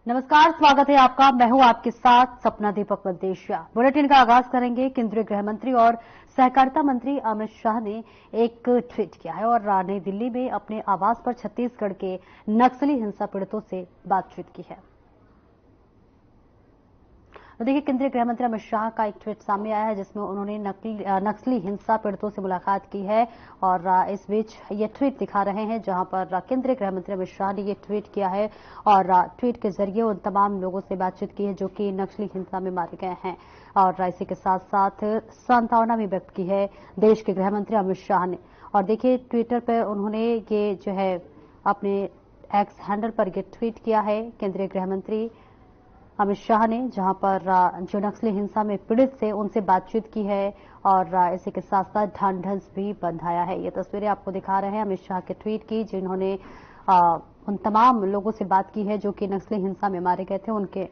नमस्कार, स्वागत है आपका। मैं हूं आपके साथ सपना दीपक मदेशिया। बुलेटिन का आगाज करेंगे। केंद्रीय गृह मंत्री और सहकारिता मंत्री अमित शाह ने एक ट्वीट किया है और नई दिल्ली में अपने आवास पर छत्तीसगढ़ के नक्सली हिंसा पीड़ितों से बातचीत की है। तो देखिए, केंद्रीय गृह मंत्री अमित शाह का एक ट्वीट सामने आया है जिसमें उन्होंने नक्सली हिंसा पीड़ितों से मुलाकात की है और इस बीच ये ट्वीट दिखा रहे हैं जहां पर केंद्रीय गृह मंत्री अमित शाह ने ये ट्वीट किया है और ट्वीट के जरिए उन तमाम लोगों से बातचीत की है जो कि नक्सली हिंसा में मारे गए हैं और इसी के साथ साथ सांत्वना भी व्यक्त की है देश के गृह मंत्री अमित शाह ने। और देखिए, ट्विटर पर उन्होंने ये जो है अपने एक्स हैंडल पर ये ट्वीट किया है केंद्रीय गृह मंत्री अमित शाह ने, जहां पर जो नक्सली हिंसा में पीड़ित थे उनसे बातचीत की है और इसी के साथ साथ ढांढस भी बंधाया है। ये तस्वीरें आपको दिखा रहे हैं अमित शाह के ट्वीट की, जिन्होंने उन तमाम लोगों से बात की है जो कि नक्सली हिंसा में मारे गए थे उनके।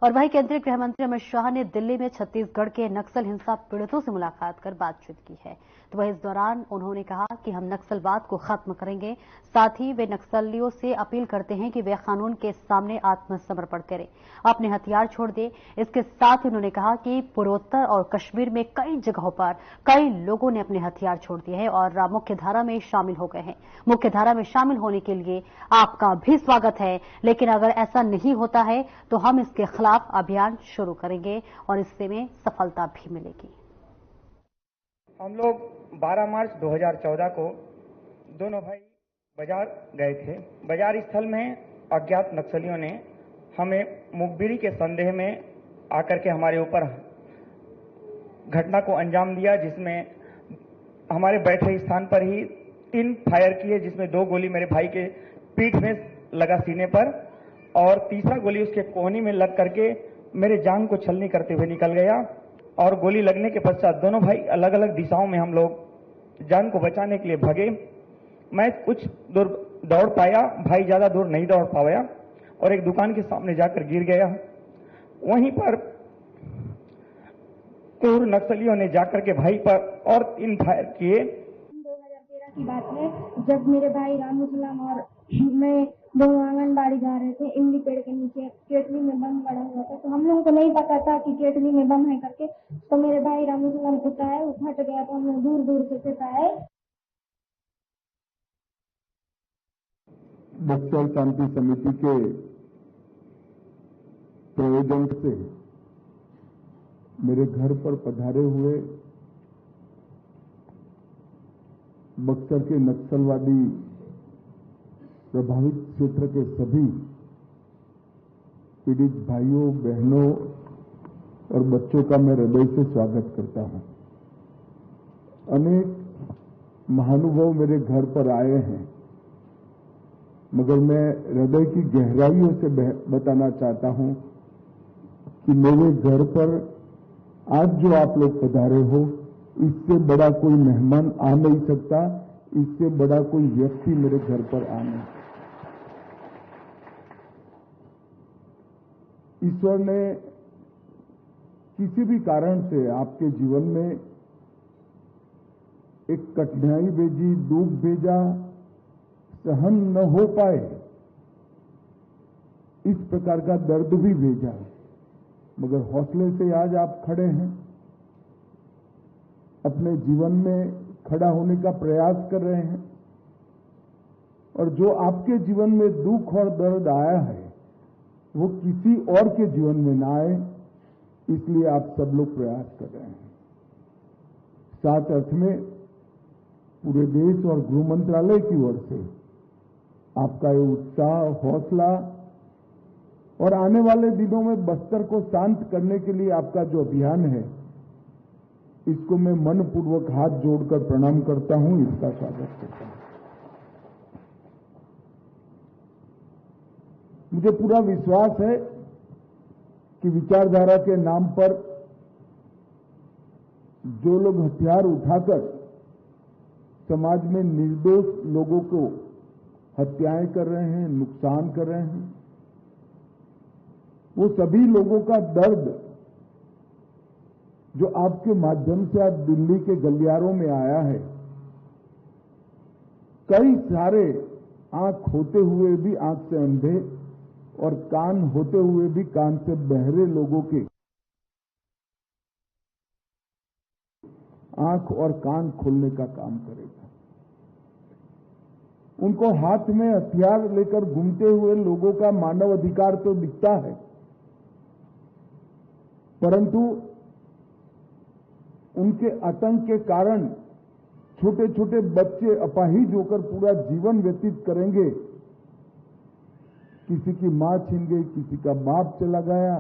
और वहीं केंद्रीय गृह मंत्री अमित शाह ने दिल्ली में छत्तीसगढ़ के नक्सल हिंसा पीड़ितों से मुलाकात कर बातचीत की है। तो वह इस दौरान उन्होंने कहा कि हम नक्सलवाद को खत्म करेंगे। साथ ही वे नक्सलियों से अपील करते हैं कि वे कानून के सामने आत्मसमर्पण करें, अपने हथियार छोड़ दें। इसके साथ ही उन्होंने कहा कि पूर्वोत्तर और कश्मीर में कई जगहों पर कई लोगों ने अपने हथियार छोड़ दिए हैं और मुख्यधारा में शामिल हो गए हैं। मुख्यधारा में शामिल होने के लिए आपका भी स्वागत है, लेकिन अगर ऐसा नहीं होता है तो हम इसके खिलाफ अभियान शुरू करेंगे और इससे में सफलता भी मिलेगी। हम लोग 12 मार्च 2014 को दोनों भाई बाजार गए थे। बाजार स्थल में अज्ञात नक्सलियों ने हमें मुखबिरी के संदेह में आकर के हमारे ऊपर घटना को अंजाम दिया, जिसमें हमारे बैठे स्थान पर ही 3 फायर किए, जिसमें 2 गोली मेरे भाई के पीठ में लगा सीने पर और तीसरा गोली उसके कोहनी में लग करके मेरे जांग को छलनी करते हुए निकल गया। और गोली लगने के पश्चात दोनों भाई अलग अलग दिशाओं में हम लोग जान को बचाने के लिए भागे। मैं कुछ दूर दौड़ पाया, भाई ज्यादा दूर नहीं दौड़ पाया और एक दुकान के सामने जाकर गिर गया। वहीं पर क्रूर नक्सलियों ने जाकर के भाई पर और 3 फायर किए। 2013 की बात है, जब मेरे भाई रामूसलाम और मैं दोनों आंगनबाड़ी जा रहे थे। इमली पेड़ के नीचे केटली में बम पड़ा हुआ था, तो हम लोगों को नहीं पता था कि केटली में बम है करके। तो मेरे भाई रामूसलाम उठा है, वो फट गया, तो हम लोग दूर दूर से फेंकाए। बक्सर शांति समिति के प्रयोजन से मेरे घर पर पधारे हुए बक्सर के नक्सलवादी प्रभावित क्षेत्र के सभी पीड़ित भाइयों, बहनों और बच्चों का मैं हृदय से स्वागत करता हूं। अनेक महानुभाव मेरे घर पर आए हैं, मगर मैं हृदय की गहराइयों से बताना चाहता हूं कि मेरे घर पर आज जो आप लोग पधारे हो, इससे बड़ा कोई मेहमान आ नहीं सकता, इससे बड़ा कोई व्यक्ति मेरे घर पर आ नहीं। ईश्वर ने किसी भी कारण से आपके जीवन में एक कठिनाई भेजी, दुख भेजा, सहन न हो पाए इस प्रकार का दर्द भी भेजा, मगर हौसले से आज आप खड़े हैं, अपने जीवन में खड़ा होने का प्रयास कर रहे हैं। और जो आपके जीवन में दुख और दर्द आया है वो किसी और के जीवन में ना आए, इसलिए आप सब लोग प्रयास कर रहे हैं। साथ अर्थ में पूरे देश और गृह मंत्रालय की ओर से आपका ये उत्साह, हौसला और आने वाले दिनों में बस्तर को शांत करने के लिए आपका जो अभियान है, इसको मैं मनपूर्वक हाथ जोड़कर प्रणाम करता हूं, इसका स्वागत करता हूं। मुझे पूरा विश्वास है कि विचारधारा के नाम पर जो लोग हथियार उठाकर समाज में निर्दोष लोगों को हत्याएं कर रहे हैं, नुकसान कर रहे हैं, वो सभी लोगों का दर्द जो आपके माध्यम से आज दिल्ली के गलियारों में आया है, कई सारे आंख होते हुए भी आंख से अंधे और कान होते हुए भी कान से बहरे लोगों के आंख और कान खोलने का काम करेगा। उनको हाथ में हथियार लेकर घूमते हुए लोगों का मानव अधिकार तो दिखता है, परंतु उनके आतंक के कारण छोटे छोटे बच्चे अपाहिज होकर पूरा जीवन व्यतीत करेंगे। किसी की मां छीन गई, किसी का बाप चला गया,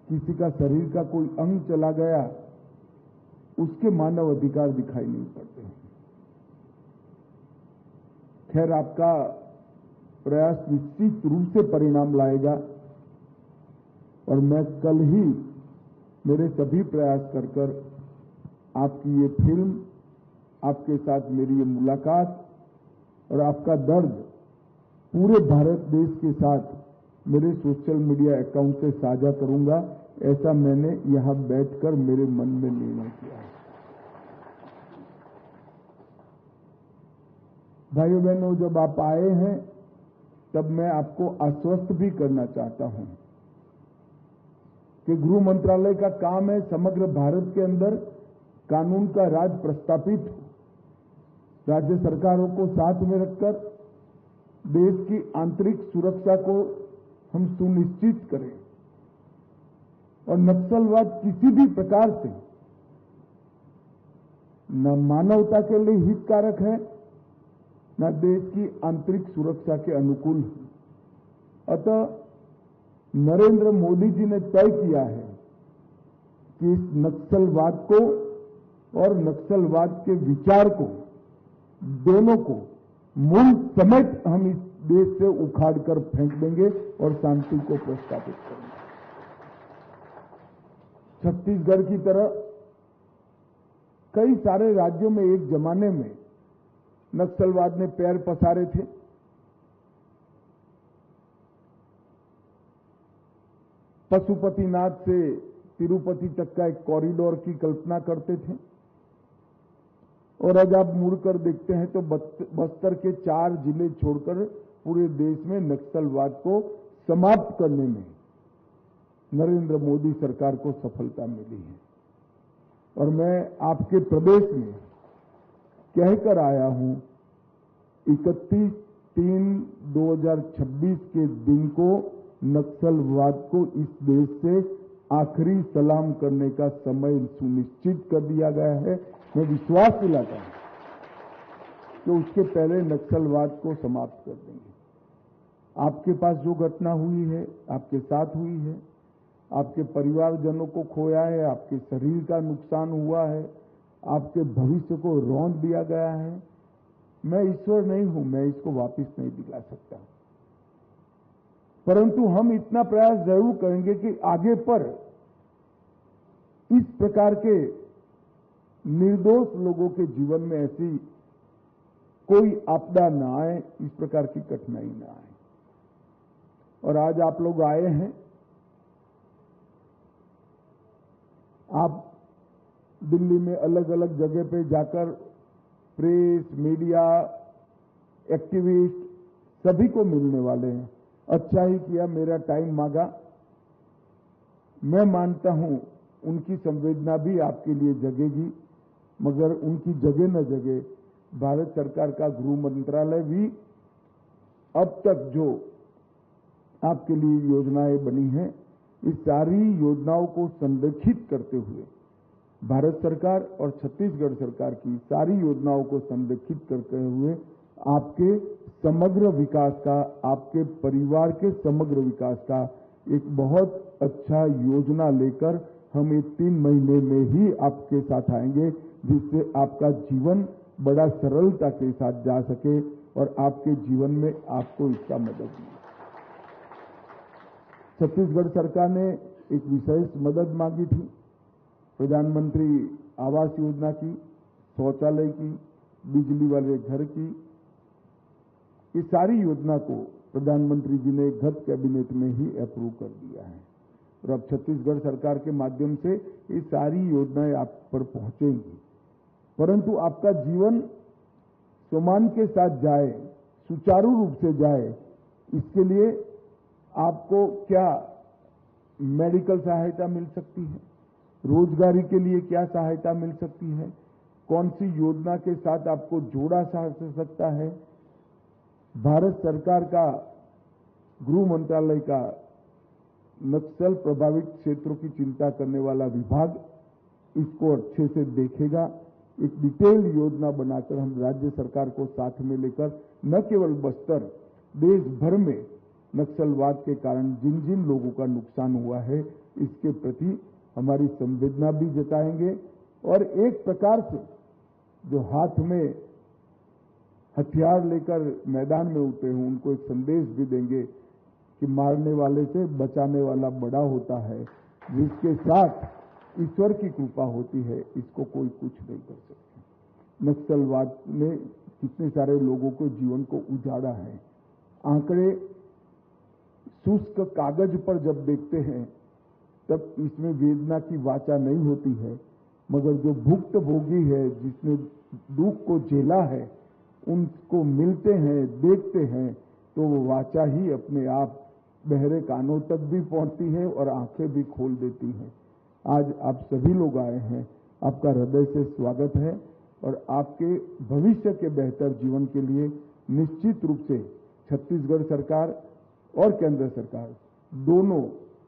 किसी का शरीर का कोई अंग चला गया, उसके मानव अधिकार दिखाई नहीं पड़ते। खैर, आपका प्रयास निश्चित रूप से परिणाम लाएगा और मैं कल ही मेरे सभी प्रयास कर आपकी ये फिल्म, आपके साथ मेरी ये मुलाकात और आपका दर्द पूरे भारत देश के साथ मेरे सोशल मीडिया अकाउंट से साझा करूंगा। ऐसा मैंने यहां बैठकर मेरे मन में निर्णय किया है। भाइयों बहनों, जब आप आए हैं तब मैं आपको आश्वस्त भी करना चाहता हूं कि गृह मंत्रालय का काम है समग्र भारत के अंदर कानून का राज प्रस्थापित हो, राज्य सरकारों को साथ में रखकर देश की आंतरिक सुरक्षा को हम सुनिश्चित करें और नक्सलवाद किसी भी प्रकार से न मानवता के लिए हितकारक है, न देश की आंतरिक सुरक्षा के अनुकूल है। अतः नरेंद्र मोदी जी ने तय किया है कि इस नक्सलवाद को और नक्सलवाद के विचार को, दोनों को मूल समेत हम इस देश से उखाड़कर फेंक देंगे और शांति को प्रस्तावित करेंगे। छत्तीसगढ़ की तरह कई सारे राज्यों में एक जमाने में नक्सलवाद ने पैर पसारे थे। पशुपतिनाथ से तिरुपति तक का एक कॉरिडोर की कल्पना करते थे और आज आप मुड़कर देखते हैं तो बस्तर के 4 जिले छोड़कर पूरे देश में नक्सलवाद को समाप्त करने में नरेंद्र मोदी सरकार को सफलता मिली है। और मैं आपके प्रदेश में कहकर आया हूं, 31/3/2026 के दिन को नक्सलवाद को इस देश से आखिरी सलाम करने का समय सुनिश्चित कर दिया गया है। मैं विश्वास दिलाता हूं कि उसके पहले नक्सलवाद को समाप्त कर देंगे। आपके पास जो घटना हुई है, आपके साथ हुई है, आपके परिवारजनों को खोया है, आपके शरीर का नुकसान हुआ है, आपके भविष्य को रौंद दिया गया है। मैं ईश्वर नहीं हूं, मैं इसको वापस नहीं दिला सकता, परंतु हम इतना प्रयास जरूर करेंगे कि आगे पर इस प्रकार के निर्दोष लोगों के जीवन में ऐसी कोई आपदा न आए, इस प्रकार की कठिनाई न आए। और आज आप लोग आए हैं, आप दिल्ली में अलग अलग जगह पे जाकर प्रेस, मीडिया, एक्टिविस्ट सभी को मिलने वाले हैं। अच्छा ही किया, मेरा टाइम मांगा। मैं मानता हूं उनकी संवेदना भी आपके लिए जगेगी, मगर उनकी जगह न जगह भारत सरकार का गृह मंत्रालय भी अब तक जो आपके लिए योजनाएं बनी हैं, इस सारी योजनाओं को संरक्षित करते हुए भारत सरकार और छत्तीसगढ़ सरकार की सारी योजनाओं को संरक्षित करते हुए आपके समग्र विकास का, आपके परिवार के समग्र विकास का एक बहुत अच्छा योजना लेकर हम ये 3 महीने में ही आपके साथ आएंगे, जिससे आपका जीवन बड़ा सरलता के साथ जा सके और आपके जीवन में आपको इसका मदद मिले। छत्तीसगढ़ सरकार ने एक विशेष मदद मांगी थी, प्रधानमंत्री आवास योजना की, शौचालय की, बिजली वाले घर की। ये सारी योजना को प्रधानमंत्री जी ने गत कैबिनेट में ही अप्रूव कर दिया है और अब छत्तीसगढ़ सरकार के माध्यम से ये सारी योजनाएं आप पर पहुंचेंगी। परंतु आपका जीवन सम्मान के साथ जाए, सुचारू रूप से जाए, इसके लिए आपको क्या मेडिकल सहायता मिल सकती है, रोजगारी के लिए क्या सहायता मिल सकती है, कौन सी योजना के साथ आपको जोड़ा जा सकता है। भारत सरकार का गृह मंत्रालय का नक्सल प्रभावित क्षेत्रों की चिंता करने वाला विभाग इसको अच्छे से देखेगा। एक डिटेल योजना बनाकर हम राज्य सरकार को साथ में लेकर न केवल बस्तर, देश भर में नक्सलवाद के कारण जिन जिन लोगों का नुकसान हुआ है इसके प्रति हमारी संवेदना भी जताएंगे और एक प्रकार से जो हाथ में हथियार लेकर मैदान में उतरे हों उनको एक संदेश भी देंगे कि मारने वाले से बचाने वाला बड़ा होता है, जिसके साथ ईश्वर की कृपा होती है, इसको कोई कुछ नहीं कर सकता। नक्सलवाद ने कितने सारे लोगों के जीवन को उजाड़ा है। आंकड़े शुष्क कागज पर जब देखते हैं तब इसमें वेदना की वाचा नहीं होती है, मगर जो भुक्तभोगी है, जिसने दुख को झेला है, उनको मिलते हैं, देखते हैं, तो वो वाचा ही अपने आप बहरे कानों तक भी पहुंचती है और आंखें भी खोल देती हैं। आज आप सभी लोग आए हैं, आपका हृदय से स्वागत है और आपके भविष्य के बेहतर जीवन के लिए निश्चित रूप से छत्तीसगढ़ सरकार और केंद्र सरकार दोनों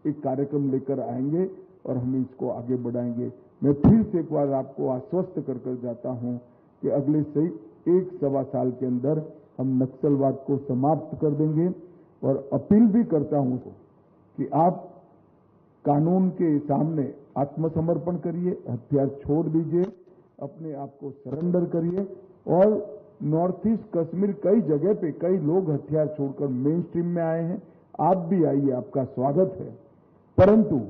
एक कार्यक्रम लेकर आएंगे और हम इसको आगे बढ़ाएंगे। मैं फिर से एक बार आपको आश्वस्त कर जाता हूं कि अगले सही 1-1.25 साल के अंदर हम नक्सलवाद को समाप्त कर देंगे और अपील भी करता हूं कि आप कानून के सामने आत्मसमर्पण करिए, हथियार छोड़ दीजिए, अपने आप को सरेंडर करिए। और नॉर्थ ईस्ट कश्मीर कई जगह पे कई लोग हथियार छोड़कर मेन स्ट्रीम में आए हैं, आप भी आइए, आपका स्वागत है। परंतु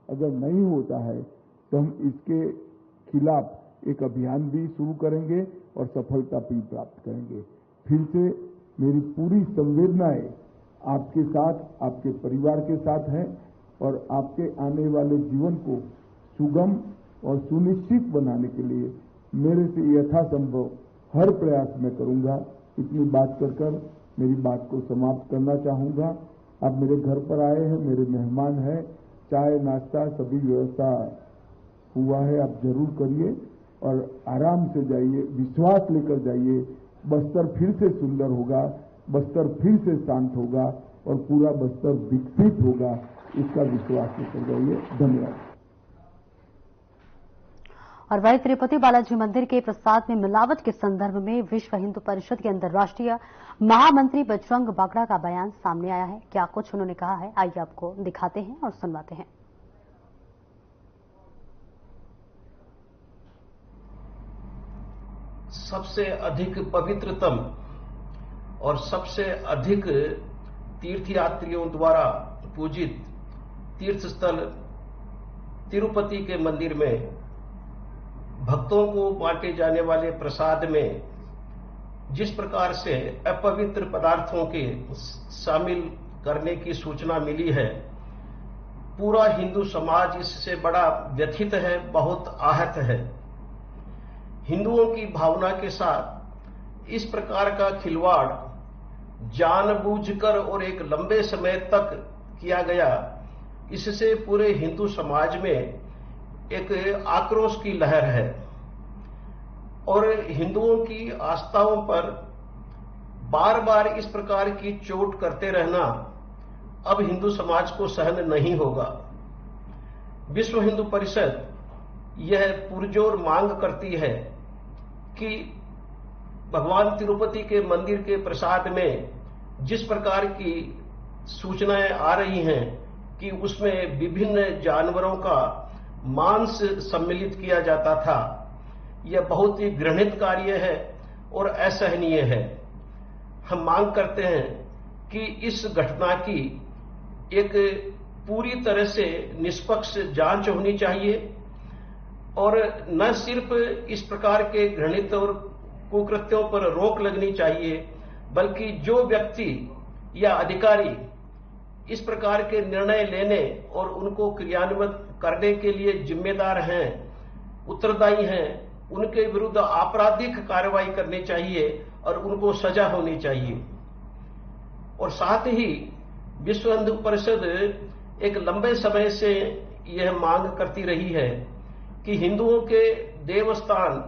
अगर नहीं होता है तो हम इसके खिलाफ एक अभियान भी शुरू करेंगे और सफलता भी प्राप्त करेंगे। फिर से मेरी पूरी संवेदनाएं आपके साथ, आपके परिवार के साथ हैं और आपके आने वाले जीवन को सुगम और सुनिश्चित बनाने के लिए मेरे से यथासंभव हर प्रयास मैं करूंगा। इतनी बात कर मेरी बात को समाप्त करना चाहूंगा। आप मेरे घर पर आए हैं, मेरे मेहमान हैं, चाय नाश्ता सभी व्यवस्था हुआ है, आप जरूर करिए और आराम से जाइए, विश्वास लेकर जाइए। बस्तर फिर से सुंदर होगा, बस्तर फिर से शांत होगा और पूरा बस्तर विकसित होगा, इसका विश्वास लेकर जाइए। धन्यवाद। और वहीं तिरुपति बालाजी मंदिर के प्रसाद में मिलावट के संदर्भ में विश्व हिंदू परिषद के अंतर्राष्ट्रीय महामंत्री बजरंग बागड़ा का बयान सामने आया है। क्या कुछ उन्होंने कहा है, आइए आपको दिखाते हैं और सुनवाते हैं। सबसे अधिक पवित्रतम और सबसे अधिक तीर्थयात्रियों द्वारा पूजित तीर्थस्थल तिरुपति के मंदिर में भक्तों को बांटे जाने वाले प्रसाद में जिस प्रकार से अपवित्र पदार्थों के शामिल करने की सूचना मिली है, पूरा हिंदू समाज इससे बड़ा व्यथित है, बहुत आहत है। हिंदुओं की भावना के साथ इस प्रकार का खिलवाड़ जानबूझकर और एक लंबे समय तक किया गया, इससे पूरे हिंदू समाज में एक आक्रोश की लहर है और हिंदुओं की आस्थाओं पर बार बार इस प्रकार की चोट करते रहना अब हिंदू समाज को सहन नहीं होगा। विश्व हिंदू परिषद यह पुरजोर मांग करती है कि भगवान तिरुपति के मंदिर के प्रसाद में जिस प्रकार की सूचनाएं आ रही हैं कि उसमें विभिन्न जानवरों का मांस सम्मिलित किया जाता था, यह बहुत ही घृणित कार्य है और असहनीय है। हम मांग करते हैं कि इस घटना की एक पूरी तरह से निष्पक्ष जांच होनी चाहिए और न सिर्फ इस प्रकार के घृणित और कुकृत्यों पर रोक लगनी चाहिए, बल्कि जो व्यक्ति या अधिकारी इस प्रकार के निर्णय लेने और उनको क्रियान्वित करने के लिए जिम्मेदार हैं, उत्तरदायी हैं, उनके विरुद्ध आपराधिक कार्रवाई करनी चाहिए और उनको सजा होनी चाहिए। और साथ ही विश्व हिंदू परिषद एक लंबे समय से यह मांग करती रही है कि हिंदुओं के देवस्थान,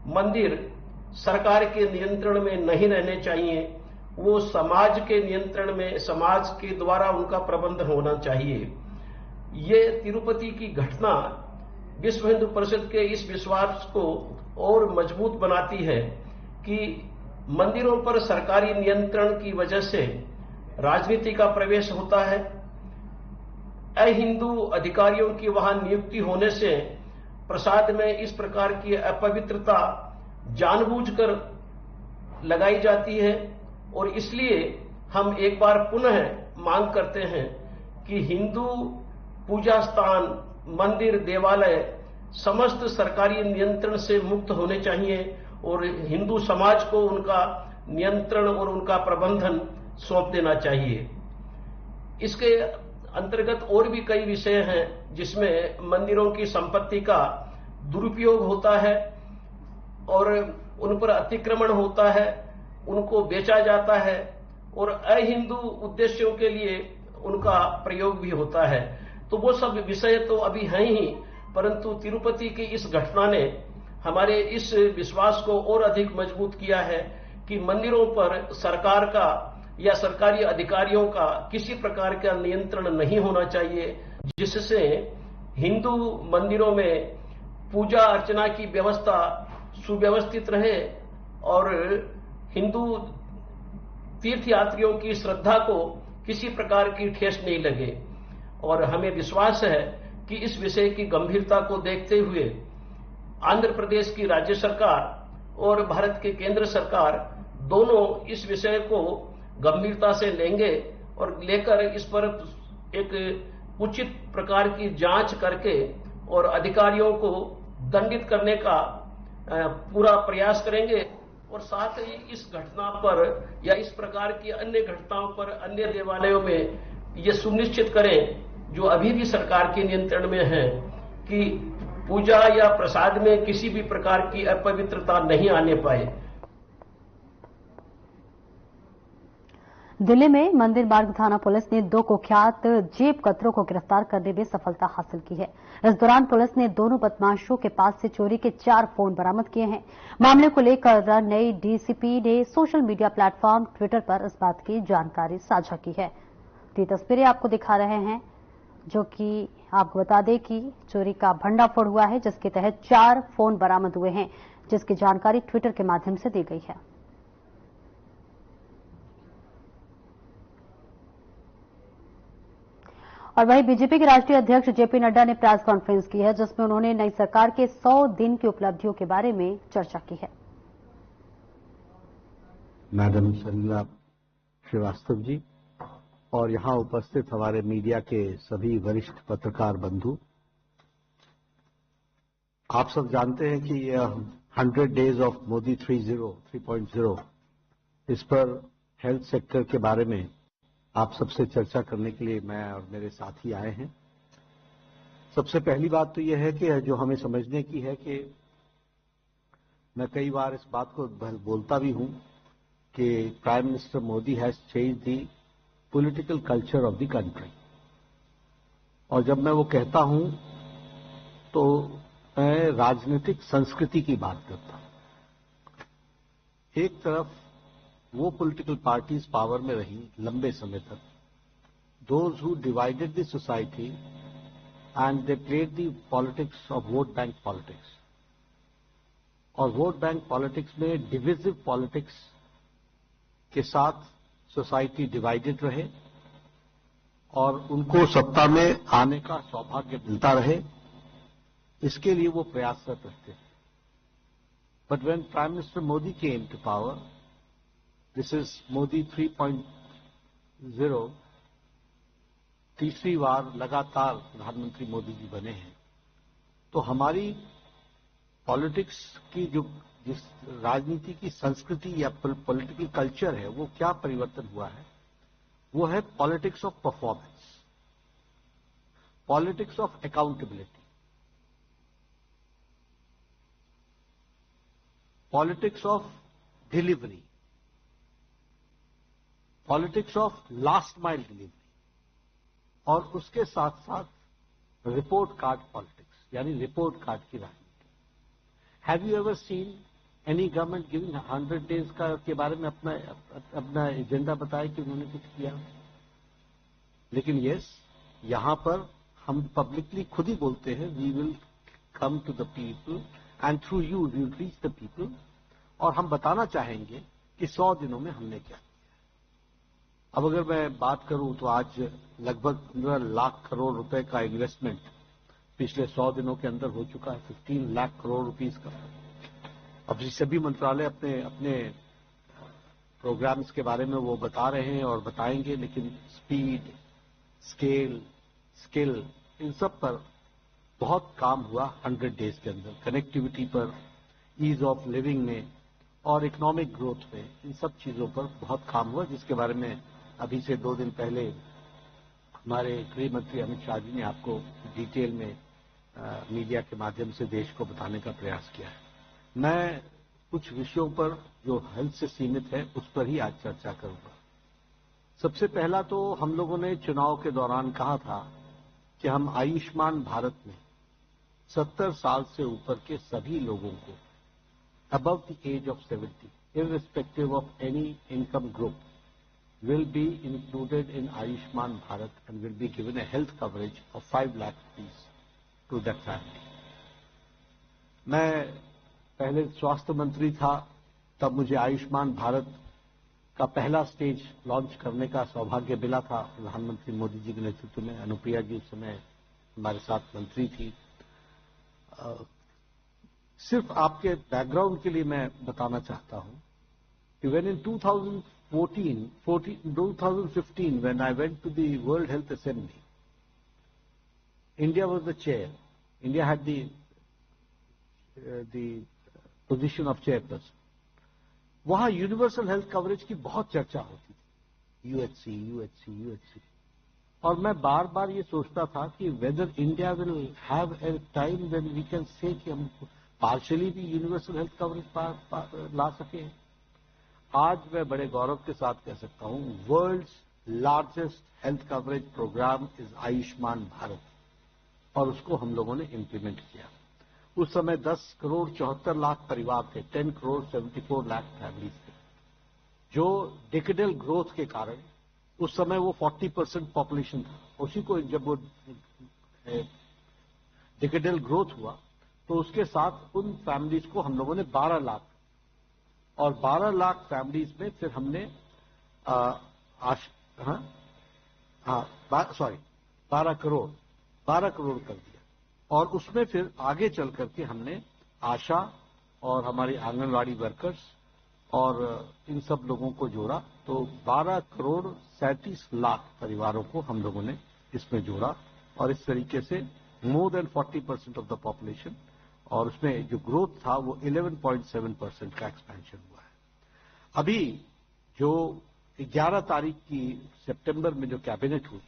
मंदिर सरकार के नियंत्रण में नहीं रहने चाहिए, वो समाज के नियंत्रण में, समाज के द्वारा उनका प्रबंधन होना चाहिए। ये तिरुपति की घटना विश्व हिंदू परिषद के इस विश्वास को और मजबूत बनाती है कि मंदिरों पर सरकारी नियंत्रण की वजह से राजनीति का प्रवेश होता है। अहिंदू अधिकारियों की वहां नियुक्ति होने से प्रसाद में इस प्रकार की अपवित्रता जानबूझकर लगाई जाती है और इसलिए हम एक बार पुनः मांग करते हैं कि हिंदू पूजा स्थान, मंदिर, देवालय समस्त सरकारी नियंत्रण से मुक्त होने चाहिए और हिंदू समाज को उनका नियंत्रण और उनका प्रबंधन सौंप देना चाहिए। इसके अंतर्गत और भी कई विषय हैं जिसमें मंदिरों की संपत्ति का दुरुपयोग होता है और उन पर अतिक्रमण होता है, उनको बेचा जाता है और अहिंदू उद्देश्यों के लिए उनका प्रयोग भी होता है। तो वो सब विषय तो अभी हैं ही, परंतु तिरुपति की इस घटना ने हमारे इस विश्वास को और अधिक मजबूत किया है कि मंदिरों पर सरकार का या सरकारी अधिकारियों का किसी प्रकार का नियंत्रण नहीं होना चाहिए, जिससे हिंदू मंदिरों में पूजा अर्चना की व्यवस्था सुव्यवस्थित रहे और हिंदू तीर्थयात्रियों की श्रद्धा को किसी प्रकार की ठेस नहीं लगे। और हमें विश्वास है कि इस विषय की गंभीरता को देखते हुए आंध्र प्रदेश की राज्य सरकार और भारत की केंद्र सरकार दोनों इस विषय को गंभीरता से लेंगे और लेकर इस पर एक उचित प्रकार की जांच करके और अधिकारियों को दंडित करने का पूरा प्रयास करेंगे। और साथ ही इस घटना पर या इस प्रकार की अन्य घटनाओं पर अन्य देवालयों में ये सुनिश्चित करें जो अभी भी सरकार के नियंत्रण में है कि पूजा या प्रसाद में किसी भी प्रकार की अपवित्रता नहीं आने पाए। दिल्ली में मंदिर मार्ग थाना पुलिस ने 2 कुख्यात जेब कतरों को गिरफ्तार करने में सफलता हासिल की है। इस दौरान पुलिस ने दोनों बदमाशों के पास से चोरी के 4 फोन बरामद किए हैं। मामले को लेकर नई डीसीपी ने सोशल मीडिया प्लेटफॉर्म ट्विटर पर इस बात की जानकारी साझा की है। ये तस्वीरें आपको दिखा रहे हैं, जो कि आपको बता दें कि चोरी का भंडाफोड़ हुआ है, जिसके तहत 4 फोन बरामद हुए हैं, जिसकी जानकारी ट्विटर के माध्यम से दी गई है। और वहीं बीजेपी के राष्ट्रीय अध्यक्ष जेपी नड्डा ने प्रेस कॉन्फ्रेंस की है, जिसमें उन्होंने नई सरकार के 100 दिन की उपलब्धियों के बारे में चर्चा की है। मैडम सलीला श्रीवास्तव जी और यहां उपस्थित हमारे मीडिया के सभी वरिष्ठ पत्रकार बंधु, आप सब जानते हैं कि यह 100 डेज ऑफ मोदी 3.0 इस पर हेल्थ सेक्टर के बारे में आप सबसे चर्चा करने के लिए मैं और मेरे साथी आए हैं। सबसे पहली बात तो यह है कि जो हमें समझने की है कि मैं कई बार इस बात को बोलता भी हूं कि prime minister Modi has changed the political culture of the country. और जब मैं वो कहता हूं तो मैं राजनीतिक संस्कृति की बात करता हूं। एक तरफ वो पॉलिटिकल पार्टीज पावर में रही लंबे समय तक, those who divided the society and they played the politics of vote bank politics. और वोट बैंक पॉलिटिक्स में डिविजिव पॉलिटिक्स के साथ सोसाइटी डिवाइडेड रहे और उनको सत्ता में आने का सौभाग्य मिलता रहे, इसके लिए वो प्रयासरत रहते हैं। But when prime minister Modi came to power, this is Modi 3.0, तीसरी बार लगातार प्रधानमंत्री मोदी जी बने हैं, तो हमारी पॉलिटिक्स की जो जिस राजनीति की संस्कृति या पॉलिटिकल कल्चर है वो क्या परिवर्तन हुआ है, वो है politics of performance, politics of accountability, politics of delivery, politics of last mile delivery, और उसके साथ साथ रिपोर्ट कार्ड पॉलिटिक्स, यानी रिपोर्ट कार्ड की राजनीति। Have you ever seen any government giving 100 days का के बारे में अपना एजेंडा बताया कि उन्होंने कुछ किया? लेकिन यस, यहां पर हम पब्लिकली खुद ही बोलते हैं, we will come to the people and through you we will reach the people, और हम बताना चाहेंगे कि 100 दिनों में हमने क्या किया। अब अगर मैं बात करूं तो आज लगभग 15 लाख करोड़ रुपए का इन्वेस्टमेंट पिछले 100 दिनों के अंदर हो चुका है, 15 लाख करोड़ रुपीस का। अब सभी मंत्रालय अपने अपने प्रोग्राम्स के बारे में वो बता रहे हैं और बताएंगे, लेकिन स्पीड, स्केल, स्किल, इन सब पर बहुत काम हुआ 100 डेज के अंदर। कनेक्टिविटी पर, ईज ऑफ लिविंग में और इकोनॉमिक ग्रोथ में, इन सब चीजों पर बहुत काम हुआ, जिसके बारे में अभी से 2 दिन पहले हमारे गृह मंत्री अमित शाह जी ने आपको डिटेल में मीडिया के माध्यम से देश को बताने का प्रयास किया है। मैं कुछ विषयों पर जो हेल्थ से सीमित है उस पर ही आज चर्चा करूंगा। सबसे पहला तो हम लोगों ने चुनाव के दौरान कहा था कि हम आयुष्मान भारत में 70 साल से ऊपर के सभी लोगों को above the age of 70, irrespective of any income group, will be included in Ayushman Bharat and will be given a health coverage of 5 lakh rupees to that family. मैं पहले स्वास्थ्य मंत्री था, तब मुझे आयुष्मान भारत का पहला स्टेज लॉन्च करने का सौभाग्य मिला था प्रधानमंत्री मोदी जी के नेतृत्व में। अनुप्रिया जी उस समय हमारे साथ मंत्री थी। सिर्फ आपके बैकग्राउंड के लिए मैं बताना चाहता हूं कि when in 2015 when I went to the World Health Assembly, India was the chair. India had the position of chairperson. वहां यूनिवर्सल हेल्थ कवरेज की बहुत चर्चा होती थी, यूएचसी, और मैं बार बार ये सोचता था कि whether India will have a time when we can say कि हम पार्शियली भी यूनिवर्सल हेल्थ कवरेज ला सके। आज मैं बड़े गौरव के साथ कह सकता हूं, world's largest health coverage programme is Ayushman Bharat, और उसको हम लोगों ने इम्प्लीमेंट किया। उस समय 10 करोड़ 74 लाख परिवार थे, 10 करोड़ 74 लाख फैमिलीज थे, जो डिकेडल ग्रोथ के कारण उस समय वो 40% पॉपुलेशन था। उसी को जब वो डिकेडल ग्रोथ हुआ तो उसके साथ उन फैमिलीज को हम लोगों ने 12 लाख, और 12 लाख फैमिलीज में फिर हमने 12 करोड़ कर दिया, और उसमें फिर आगे चल करके हमने आशा और हमारी आंगनवाड़ी वर्कर्स और इन सब लोगों को जोड़ा, तो 12 करोड़ 37 लाख परिवारों को हम लोगों ने इसमें जोड़ा, और इस तरीके से more than 40% of the population, और उसमें जो ग्रोथ था वो 11.7% का एक्सपेंशन हुआ है। अभी जो 11 तारीख की सितंबर में जो कैबिनेट हुई,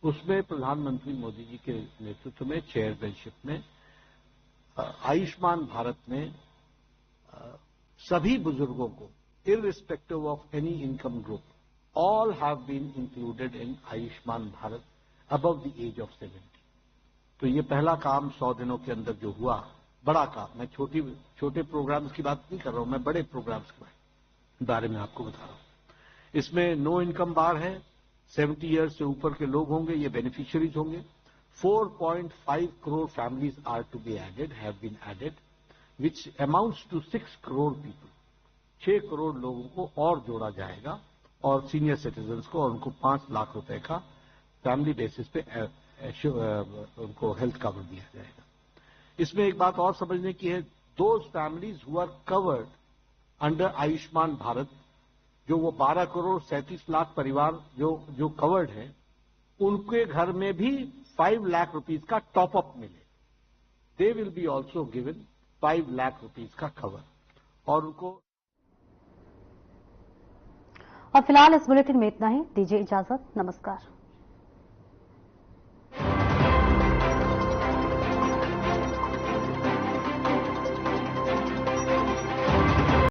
उसमें प्रधानमंत्री मोदी जी के नेतृत्व में चेयरमैनशिप में आयुष्मान भारत में सभी बुजुर्गों को, irrespective of any income group, all have been included in Ayushman Bharat above the age of 70। तो ये पहला काम 100 दिनों के अंदर जो हुआ, बड़ा काम। मैं छोटे प्रोग्राम्स की बात नहीं कर रहा हूं, मैं बड़े प्रोग्राम्स के बारे में आपको बता रहा हूं। इसमें नो इनकम बार है, 70 ईयर्स से ऊपर के लोग होंगे, ये बेनिफिशियरीज होंगे। 4.5 crore families are to be added, have been added, which amounts to 6 crore people. 6 crore लोगों को और जोड़ा जाएगा, और सीनियर सिटीजन्स को, और उनको 5 लाख रुपए का फैमिली बेसिस पे उनको हेल्थ कवर दिया जाएगा। इसमें एक बात और समझने की है, those families who are covered under Ayushman Bharat, जो वो 12 करोड़ 37 लाख परिवार जो कवर्ड है, उनके घर में भी 5 लाख रुपीज का टॉपअप मिले। They will be also given 5 lakh rupees का कवर। और उनको। और फिलहाल इस बुलेटिन में इतना ही। दीजिए इजाजत। नमस्कार।